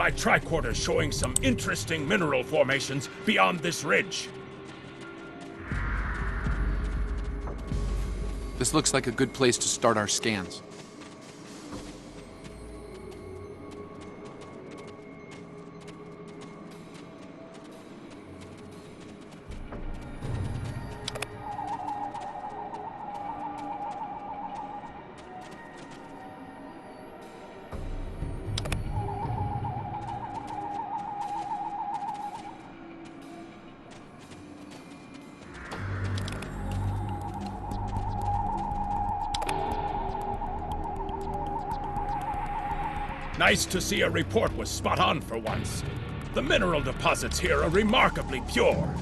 My tricorder's showing some interesting mineral formations beyond this ridge. This looks like a good place to start our scans. Nice to see a report was spot on for once. The mineral deposits here are remarkably pure.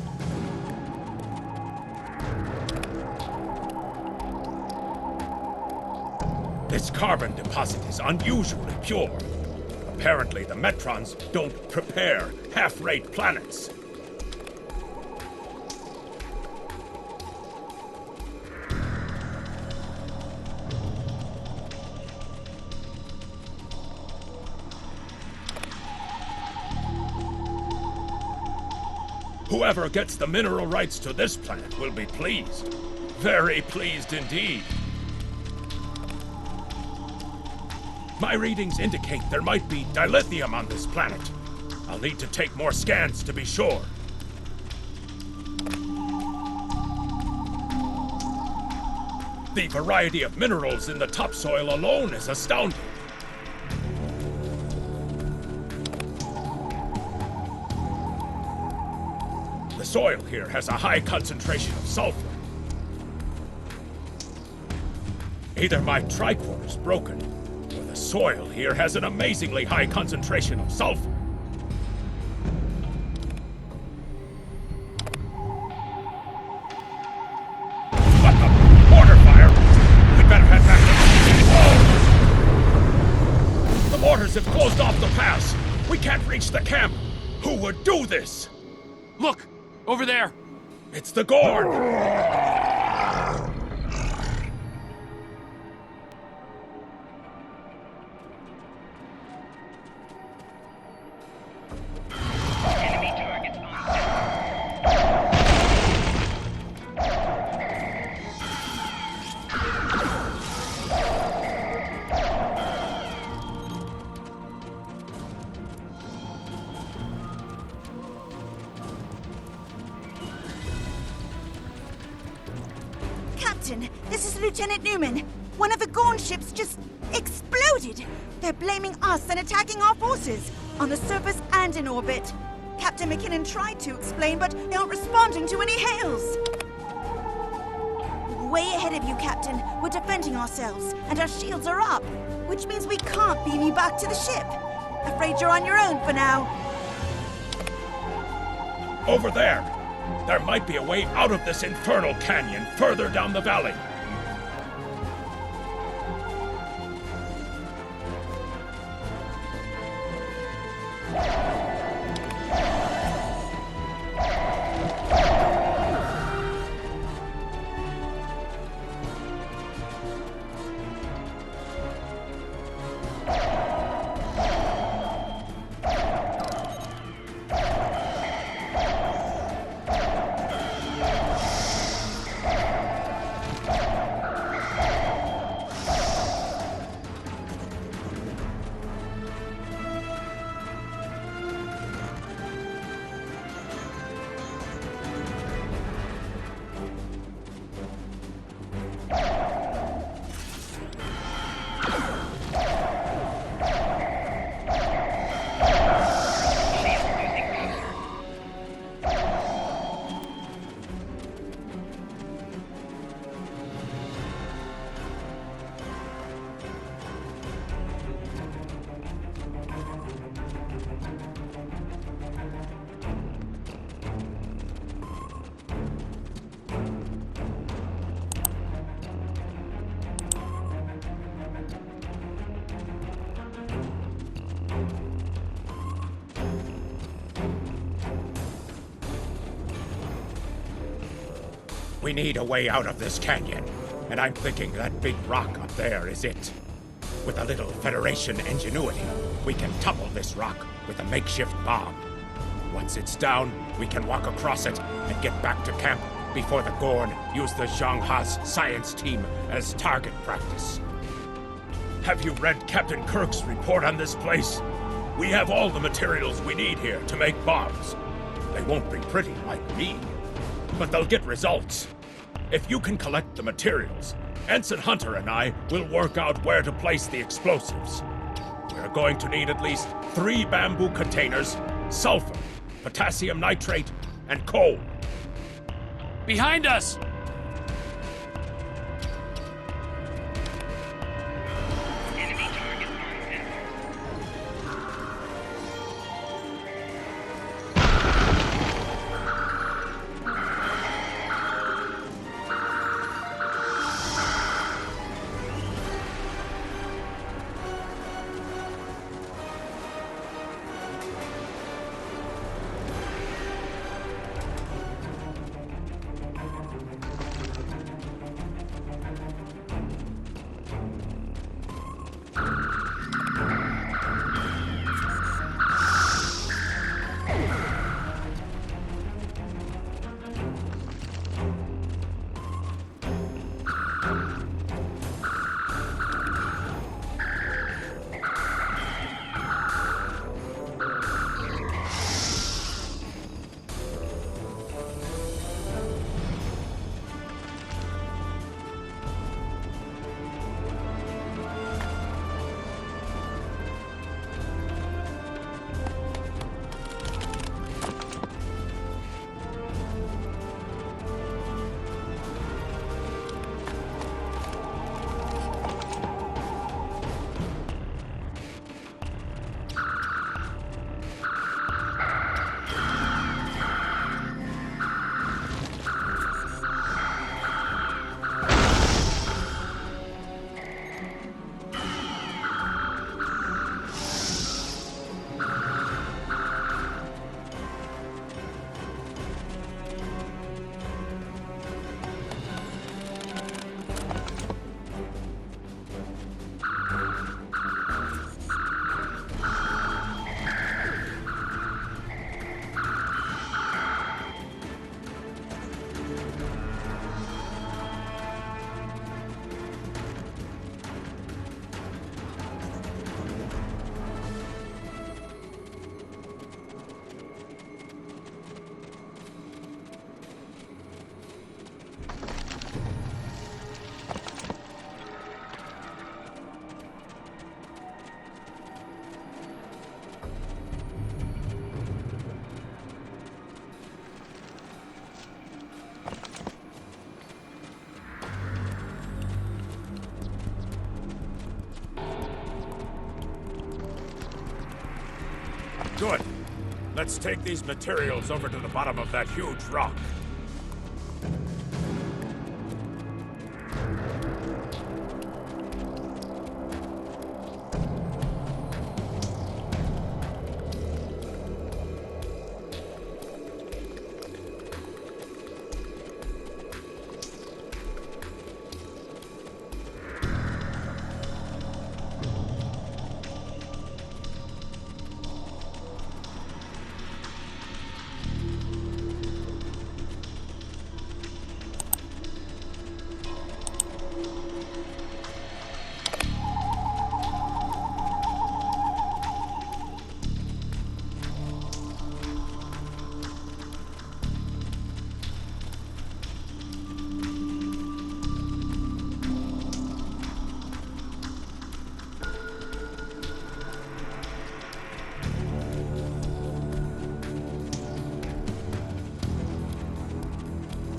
This carbon deposit is unusually pure. Apparently, the Metrons don't prepare half-rate planets. Whoever gets the mineral rights to this planet will be pleased. Very pleased indeed. My readings indicate there might be dilithium on this planet. I'll need to take more scans to be sure. The variety of minerals in the topsoil alone is astounding. The soil here has a high concentration of sulfur. Either my tricorder's broken, or the soil here has an amazingly high concentration of sulfur. What the? Mortar fire! We'd better head back to the mortars have closed off the pass. We can't reach the camp. Who would do this? Look! Over there! It's the Gorn! Enemy targets on Captain, this is Lieutenant Newman. One of the Gorn ships just exploded. They're blaming us and attacking our forces, on the surface and in orbit. Captain McKinnon tried to explain, but they aren't responding to any hails. Way ahead of you, Captain. We're defending ourselves, and our shields are up, which means we can't beam you back to the ship. Afraid you're on your own for now. Over there! There might be a way out of this infernal canyon further down the valley. We need a way out of this canyon, and I'm thinking that big rock up there is it. With a little Federation ingenuity, we can topple this rock with a makeshift bomb. Once it's down, we can walk across it and get back to camp before the Gorn use the Zhang-Ha's science team as target practice. Have you read Captain Kirk's report on this place? We have all the materials we need here to make bombs. They won't be pretty like me, but they'll get results. If you can collect the materials, Ensign Hunter and I will work out where to place the explosives. We're going to need at least 3 bamboo containers, sulfur, potassium nitrate, and coal. Behind us! Enemy target on center. Good. Let's take these materials over to the bottom of that huge rock.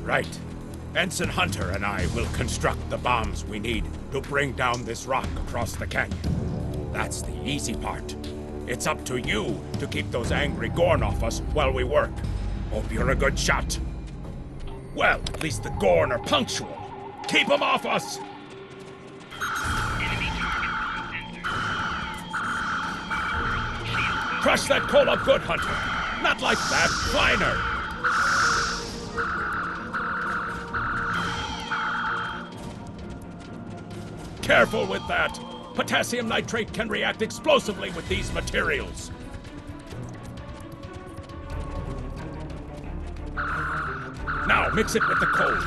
Right. Ensign Hunter and I will construct the bombs we need to bring down this rock across the canyon. That's the easy part. It's up to you to keep those angry Gorn off us while we work. Hope you're a good shot. Well, at least the Gorn are punctual. Keep them off us! Enemy target on center. Crush that coal up good, Hunter. Not like that. Finer. Careful with that. Potassium nitrate can react explosively with these materials. Now mix it with the coal.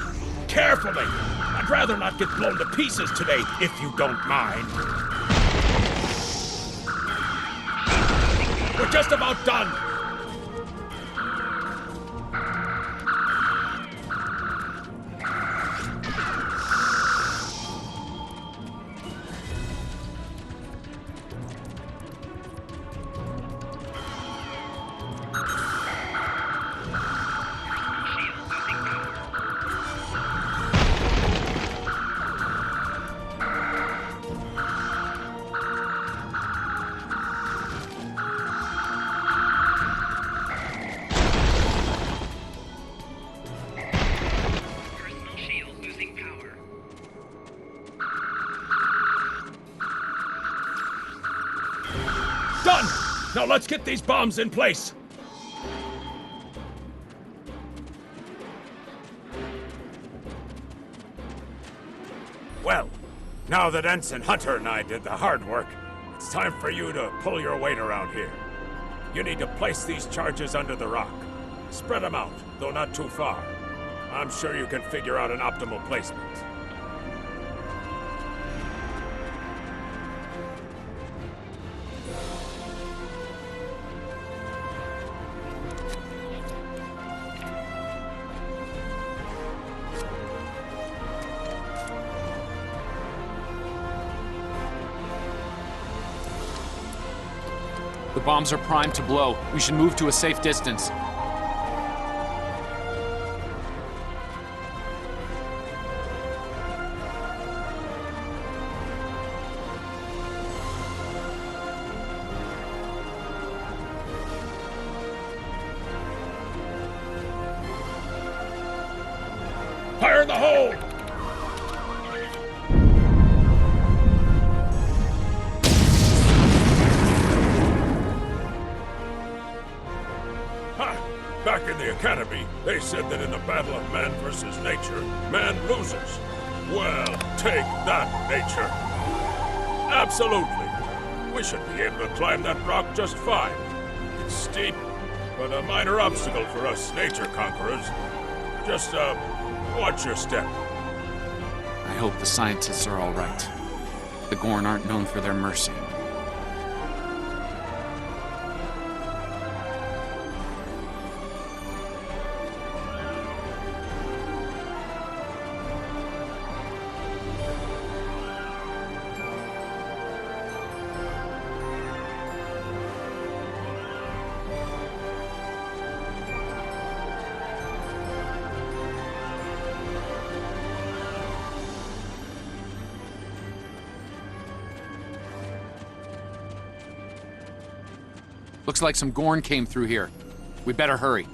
Carefully! I'd rather not get blown to pieces today, if you don't mind. We're just about done. Personal shield losing power. Done! Now let's get these bombs in place. Well, now that Ensign Hunter and I did the hard work, it's time for you to pull your weight around here. You need to place these charges under the rock. Spread them out, though not too far. I'm sure you can figure out an optimal placement. The bombs are primed to blow. We should move to a safe distance. Fire in the hole! Back in the Academy, they said that in a battle of man versus nature, man loses. Well, take that, nature. Absolutely. We should be able to climb that rock just fine. It's steep, but a minor obstacle for us nature conquerors. Just, watch your step. I hope the scientists are all right. The Gorn aren't known for their mercy. Looks like some Gorn came through here. We better hurry.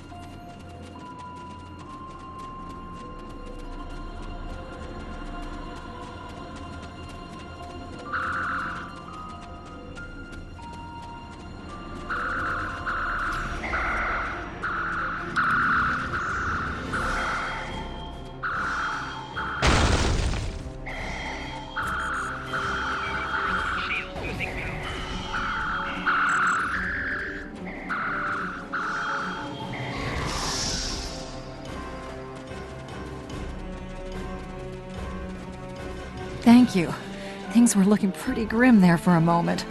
Shield losing power. Thank you. Things were looking pretty grim there for a moment.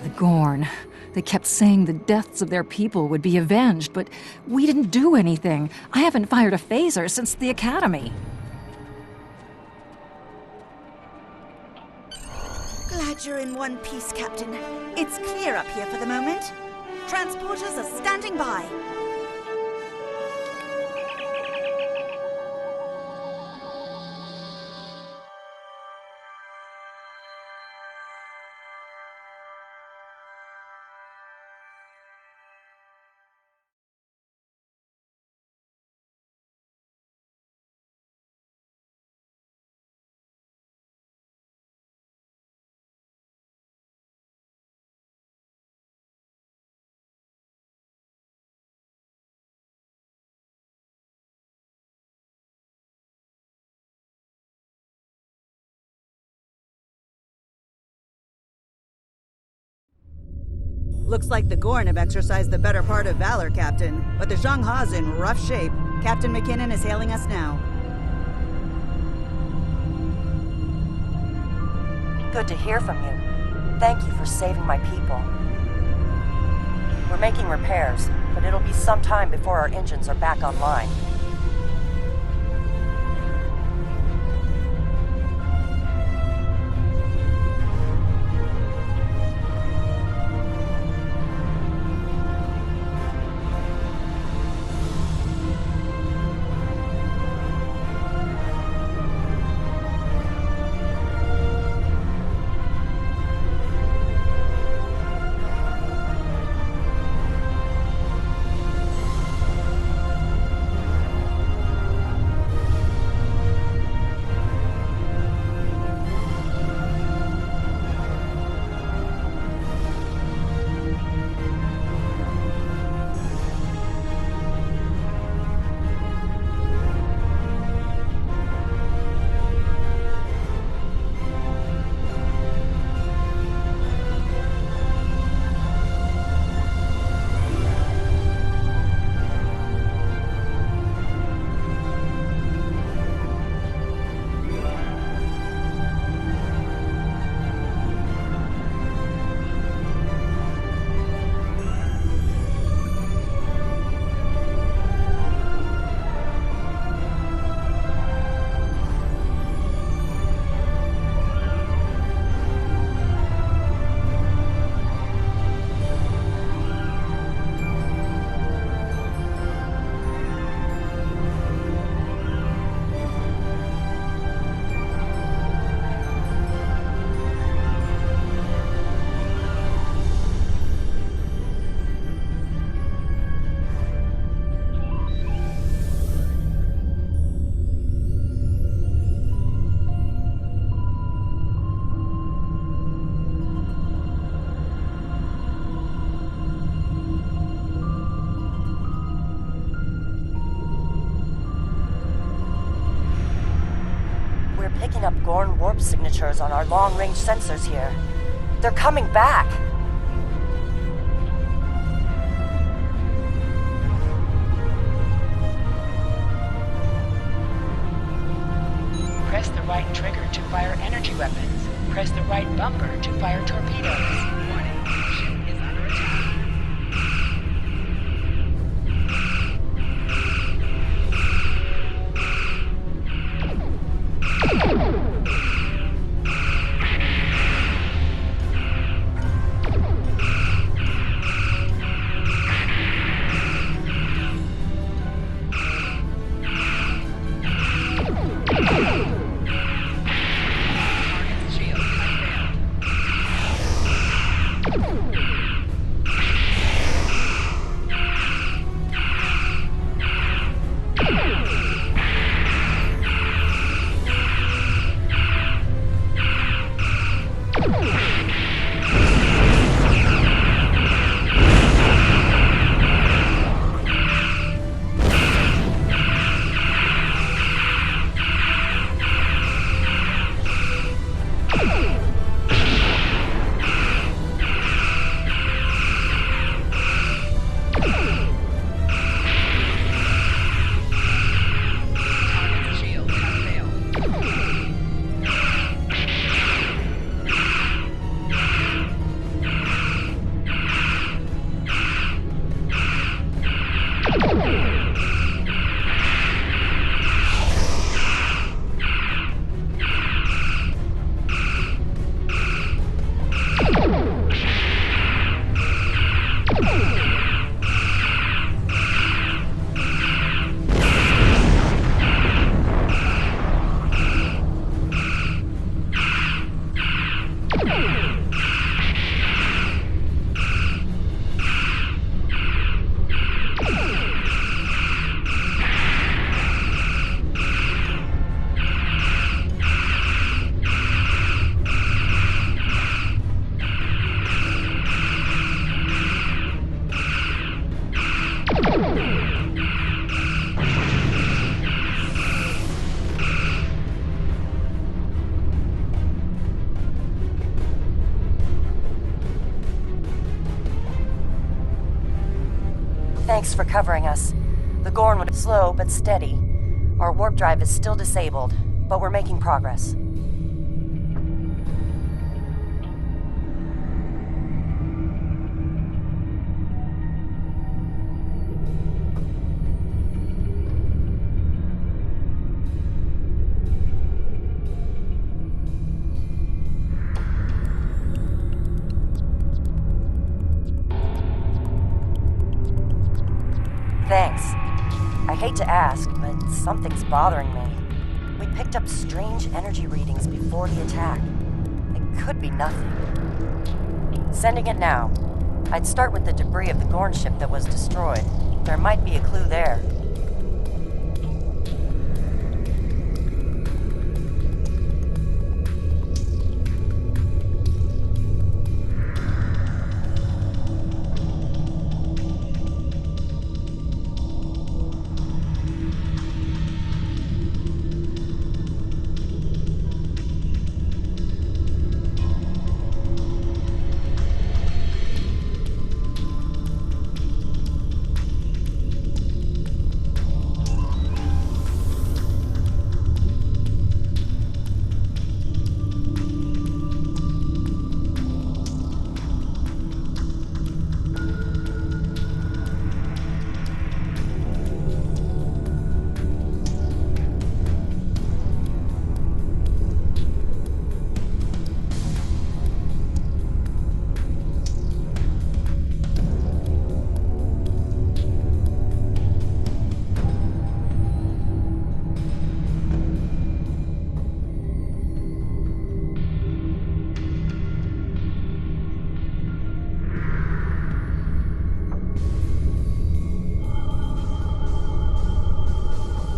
The Gorn. They kept saying the deaths of their people would be avenged, but we didn't do anything. I haven't fired a phaser since the Academy. Glad you're in one piece, Captain. It's clear up here for the moment. Transporters are standing by. Looks like the Gorn have exercised the better part of valor, Captain. But the Zhangha's in rough shape. Captain McKinnon is hailing us now. Good to hear from you. Thank you for saving my people. We're making repairs, but it'll be some time before our engines are back online. Picking up Gorn warp signatures on our long-range sensors here. They're coming back! Press the right trigger to fire energy weapons. Press the right bumper to fire torpedoes. Warning, ship is under attack. Thanks for covering us. The Gorn was slow but steady. Our warp drive is still disabled, but we're making progress. Thanks. I hate to ask, but something's bothering me. We picked up strange energy readings before the attack. It could be nothing. Sending it now. I'd start with the debris of the Gorn ship that was destroyed. There might be a clue there.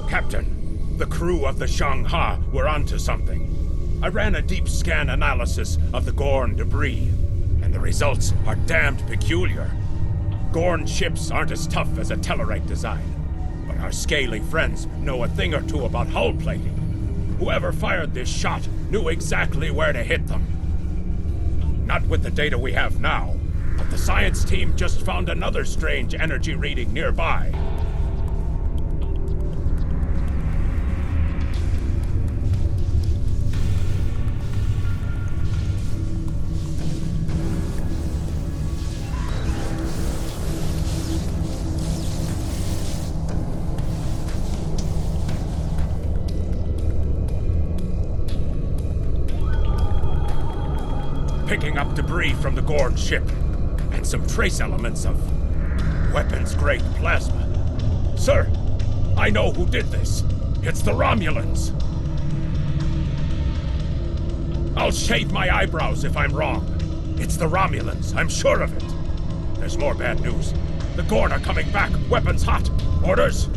Captain, the crew of the Shang-Ha were onto something. I ran a deep scan analysis of the Gorn debris, and the results are damned peculiar. Gorn ships aren't as tough as a Tellarite design, but our scaly friends know a thing or two about hull plating. Whoever fired this shot knew exactly where to hit them. Not with the data we have now, but the science team just found another strange energy reading nearby. Picking up debris from the Gorn ship, and some trace elements of weapons-grade plasma. Sir, I know who did this. It's the Romulans. I'll shave my eyebrows if I'm wrong. It's the Romulans, I'm sure of it. There's more bad news. The Gorn are coming back, weapons hot. Orders?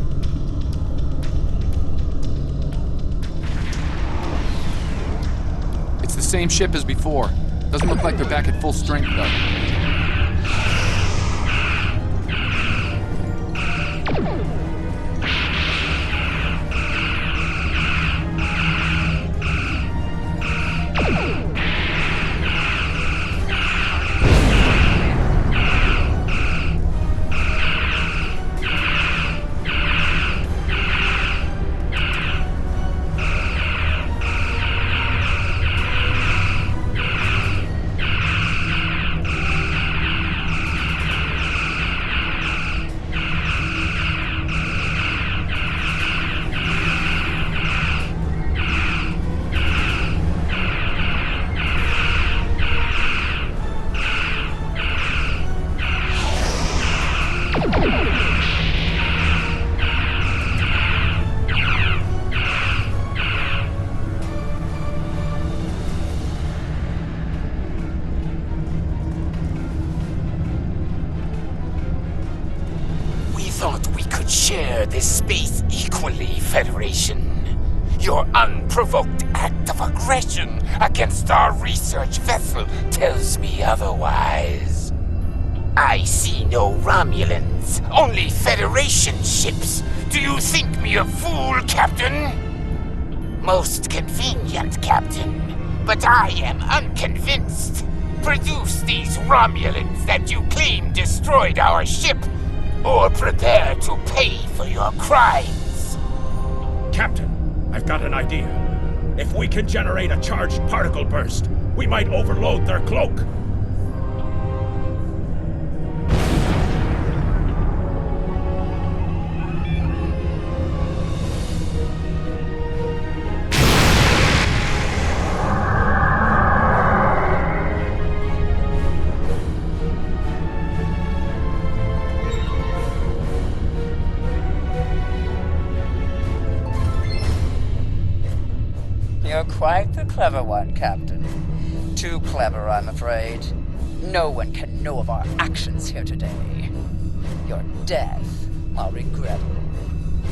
It's the same ship as before. Doesn't look like they're back at full strength, though. Share this space equally, Federation. Your unprovoked act of aggression against our research vessel tells me otherwise. I see no Romulans, only Federation ships. Do you think me a fool, Captain? Most convenient, Captain, but I am unconvinced. Produce these Romulans that you claim destroyed our ship, or prepare to pay for your crimes. Captain, I've got an idea. If we can generate a charged particle burst, we might overload their cloak. You're quite the clever one, Captain. Too clever, I'm afraid. No one can know of our actions here today. Your death, while regrettable,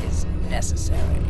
is necessary.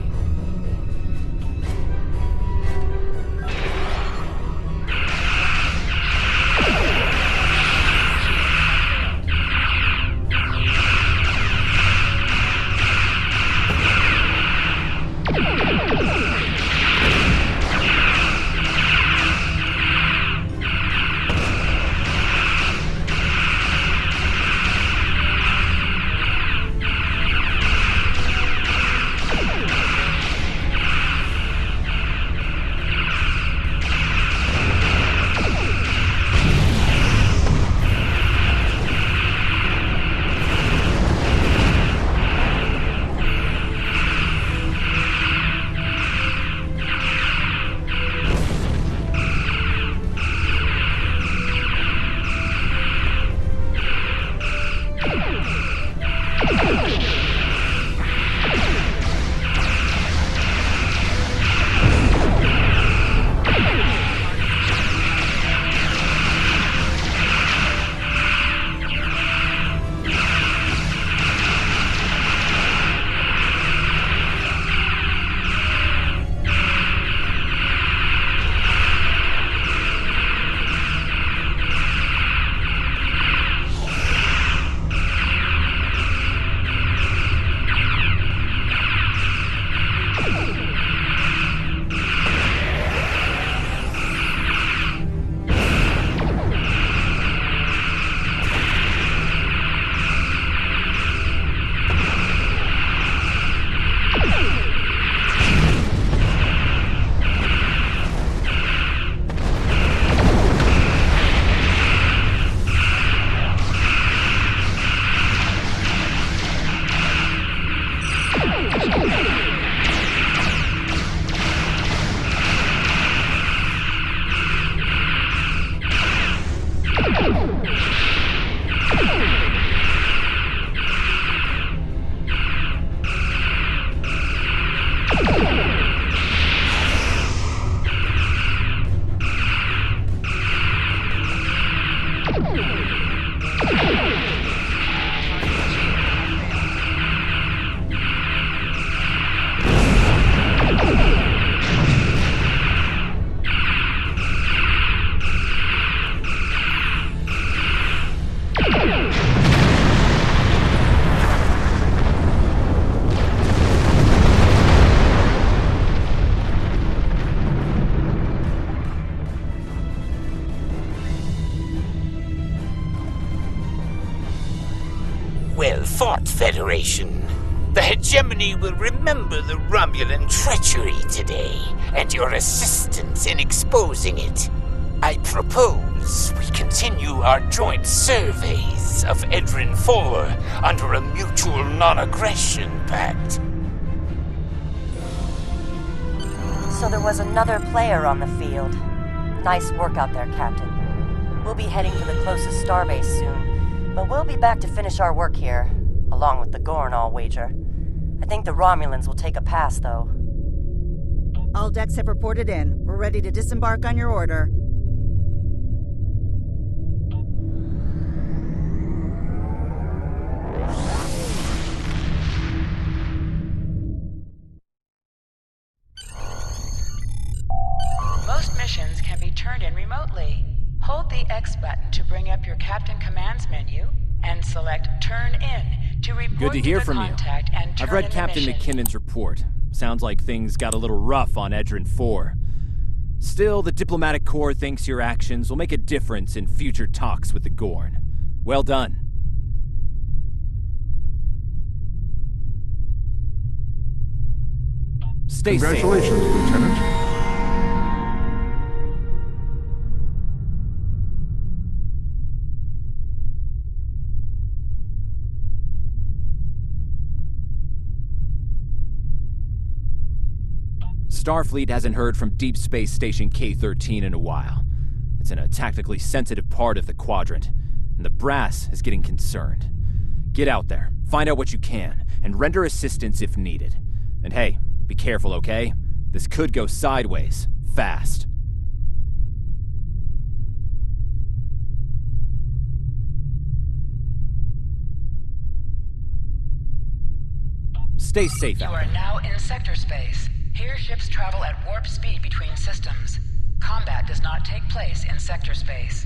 Well fought, Federation. The Hegemony will remember the Romulan treachery today, and your assistance in exposing it. I propose we continue our joint surveys of Edrin IV under a mutual non-aggression pact. So there was another player on the field. Nice work out there, Captain. We'll be heading for the closest starbase soon, but we'll be back to finish our work here, along with the Gorn, I'll wager. I think the Romulans will take a pass, though. All decks have reported in. We're ready to disembark on your order. Most missions can be turned in remotely. Hold the X button to bring up your Captain Commands menu and select Turn In to report Good to hear the from you. contact and turn I've read in the Captain mission. McKinnon's report. Sounds like things got a little rough on Edrin 4. Still, the Diplomatic Corps thinks your actions will make a difference in future talks with the Gorn. Well done. Most missions can be turned in remotely. Hold the X button to bring up your Captain Commands menu and select Turn In to report the contact and turn in the mission. Good to hear from you. I've read Captain McKinnon's report. Sounds like things got a little rough on Edrin 4. Still, the Diplomatic Corps thinks your actions will make a difference in future talks with the Gorn. Well done. Stay safe. Congratulations, Lieutenant. Starfleet hasn't heard from Deep Space Station K-13 in a while. It's in a tactically sensitive part of the quadrant, and the brass is getting concerned. Get out there, find out what you can, and render assistance if needed. And hey, be careful, okay? This could go sideways, fast. Stay safe You out are there. now in sector space. Here, ships travel at warp speed between systems. Combat does not take place in sector space.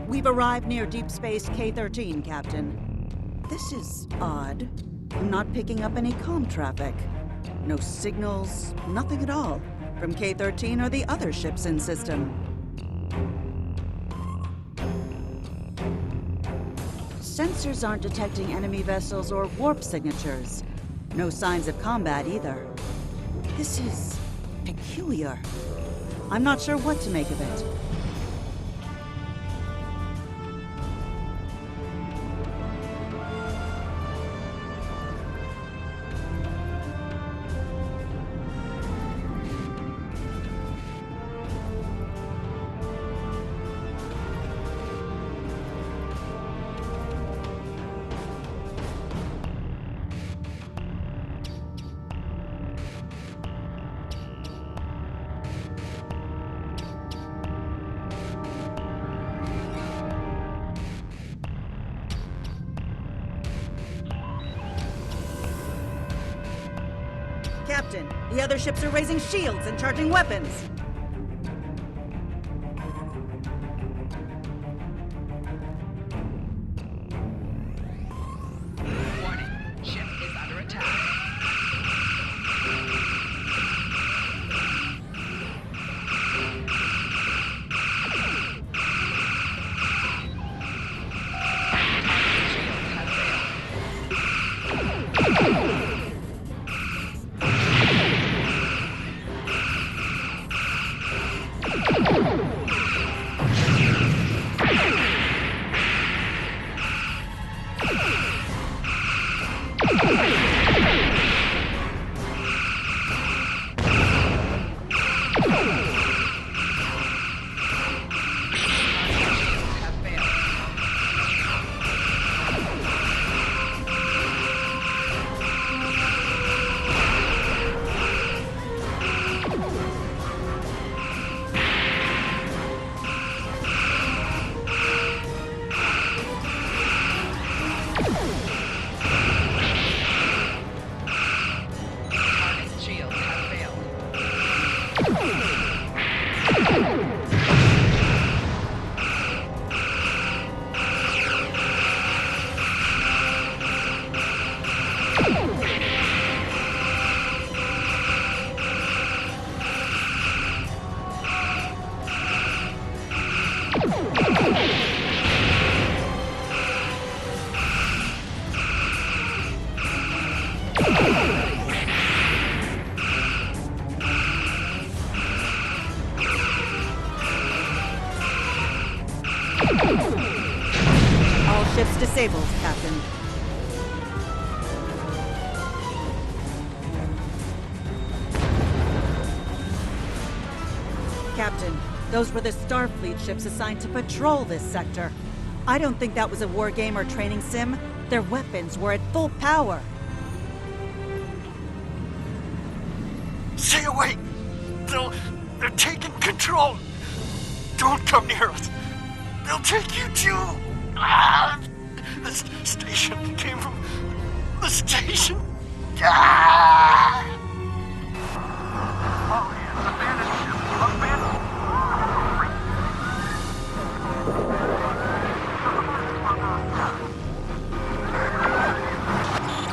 We've arrived near Deep Space K-13, Captain. This is odd. I'm not picking up any comm traffic. No signals, nothing at all, from K-13 or the other ships in system. Sensors aren't detecting enemy vessels or warp signatures. No signs of combat either. This is peculiar. I'm not sure what to make of it. Captain, the other ships are raising shields and charging weapons. Warning, ship is under attack. Target's shields have failed. All ships disabled, Captain. Captain, those were the Starfleet ships assigned to patrol this sector. I don't think that was a war game or training sim. Their weapons were at full power. Stay away! They're taking control! Don't come near us! They'll take you too! Ah! This station came from the station! Ah!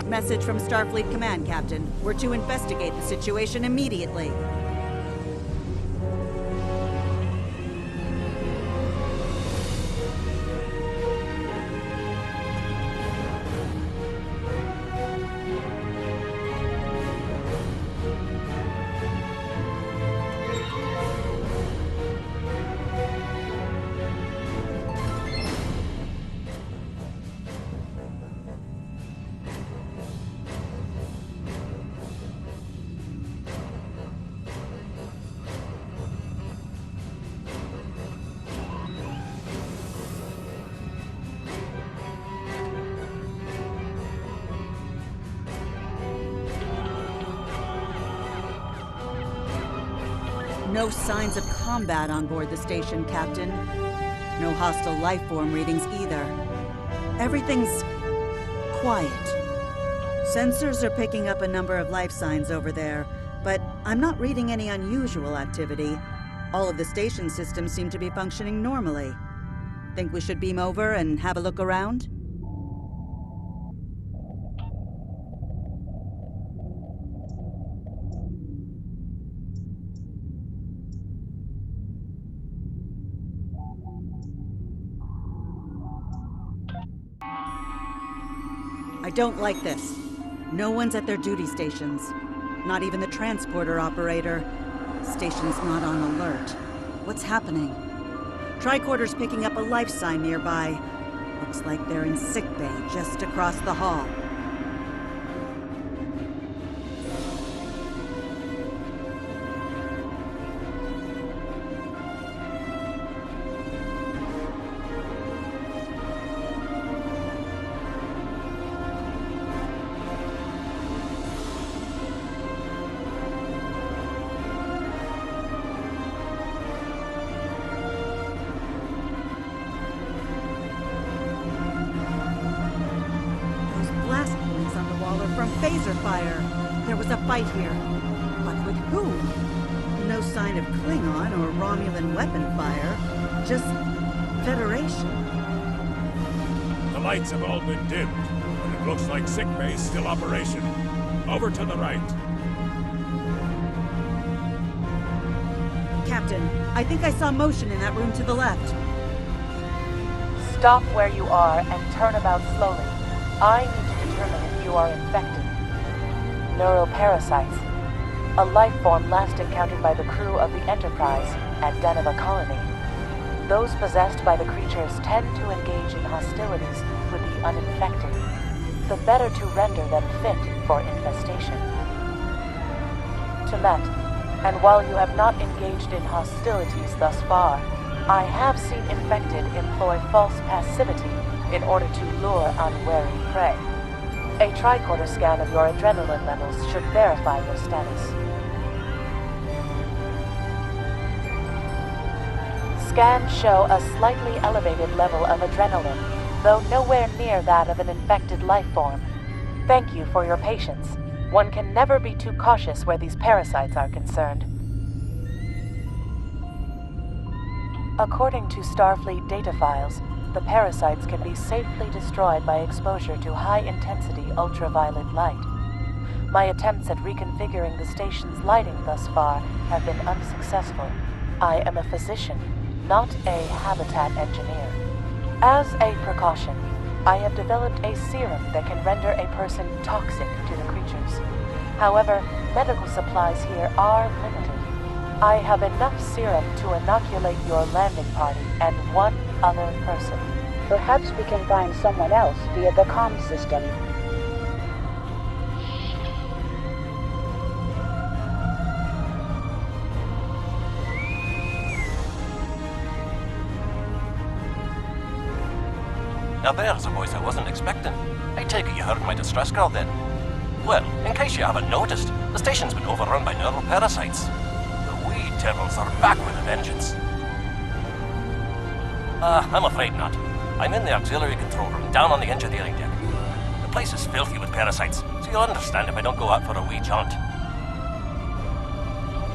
Message from Starfleet Command, Captain. We're to investigate the situation immediately. No signs of combat on board the station, Captain. No hostile life form readings either. Everything's quiet. Sensors are picking up a number of life signs over there, but I'm not reading any unusual activity. All of the station systems seem to be functioning normally. Think we should beam over and have a look around? I don't like this. No one's at their duty stations. Not even the transporter operator. Station's not on alert. What's happening? Tricorder's picking up a life sign nearby. Looks like they're in sickbay just across the hall. From phaser fire. There was a fight here. But with whom? No sign of Klingon or Romulan weapon fire. Just Federation. The lights have all been dimmed, but it looks like sickbay's still operation. Over to the right. Captain, I think I saw motion in that room to the left. Stop where you are and turn about slowly. I need to determine if you are infected. Neuroparasites. A life form last encountered by the crew of the Enterprise at Deneva Colony. Those possessed by the creatures tend to engage in hostilities with the uninfected, the better to render them fit for infestation. Temet, and while you have not engaged in hostilities thus far, I have seen infected employ false passivity in order to lure unwary prey. A tricorder scan of your adrenaline levels should verify your status. Scans show a slightly elevated level of adrenaline. though nowhere near that of an infected life form. Thank you for your patience. One can never be too cautious where these parasites are concerned. According to Starfleet data files, the parasites can be safely destroyed by exposure to high-intensity ultraviolet light. My attempts at reconfiguring the station's lighting thus far have been unsuccessful. I am a physician, not a habitat engineer. As a precaution, I have developed a serum that can render a person toxic to the creatures. However, medical supplies here are limited. I have enough serum to inoculate your landing party and one other person. Perhaps we can find someone else via the comm system. Now there's a voice I wasn't expecting. I take it you heard my distress call then. Well, in case you haven't noticed, the station's been overrun by neural parasites. The wee devils are back with a vengeance. I'm afraid not. I'm in the auxiliary control room, down on the engineering deck. The place is filthy with parasites, so you'll understand if I don't go out for a wee jaunt.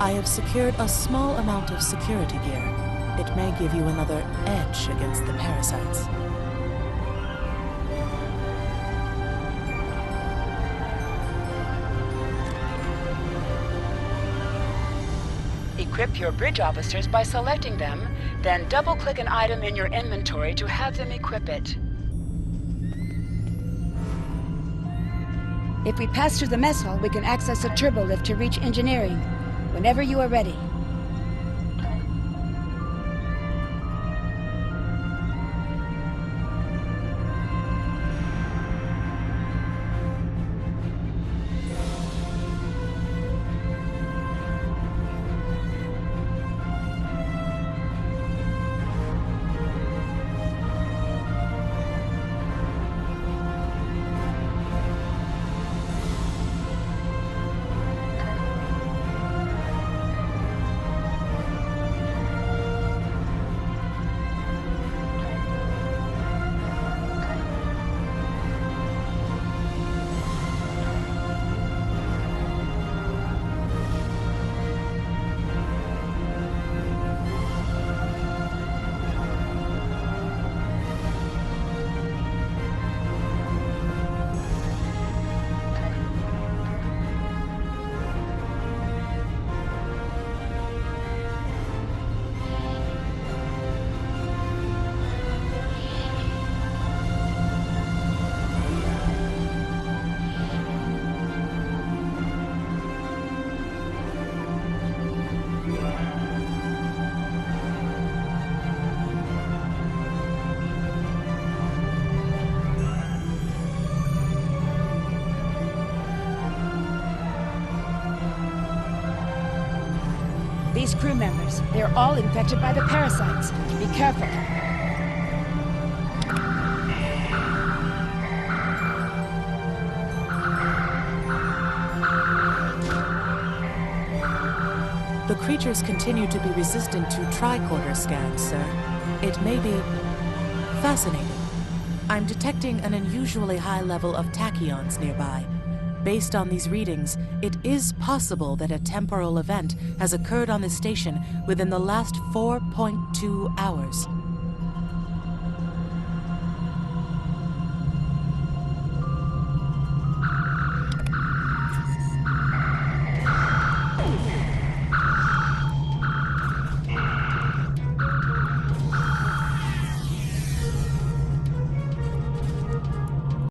I have secured a small amount of security gear. It may give you another edge against the parasites. Equip your bridge officers by selecting them, then double-click an item in your inventory to have them equip it. If we pass through the mess hall, we can access a turbo lift to reach engineering. Whenever you are ready. These crew members, they're all infected by the parasites. Be careful. The creatures continue to be resistant to tricorder scans, sir. It may be fascinating. I'm detecting an unusually high level of tachyons nearby. Based on these readings, it is possible that a temporal event has occurred on the station within the last 4.2 hours.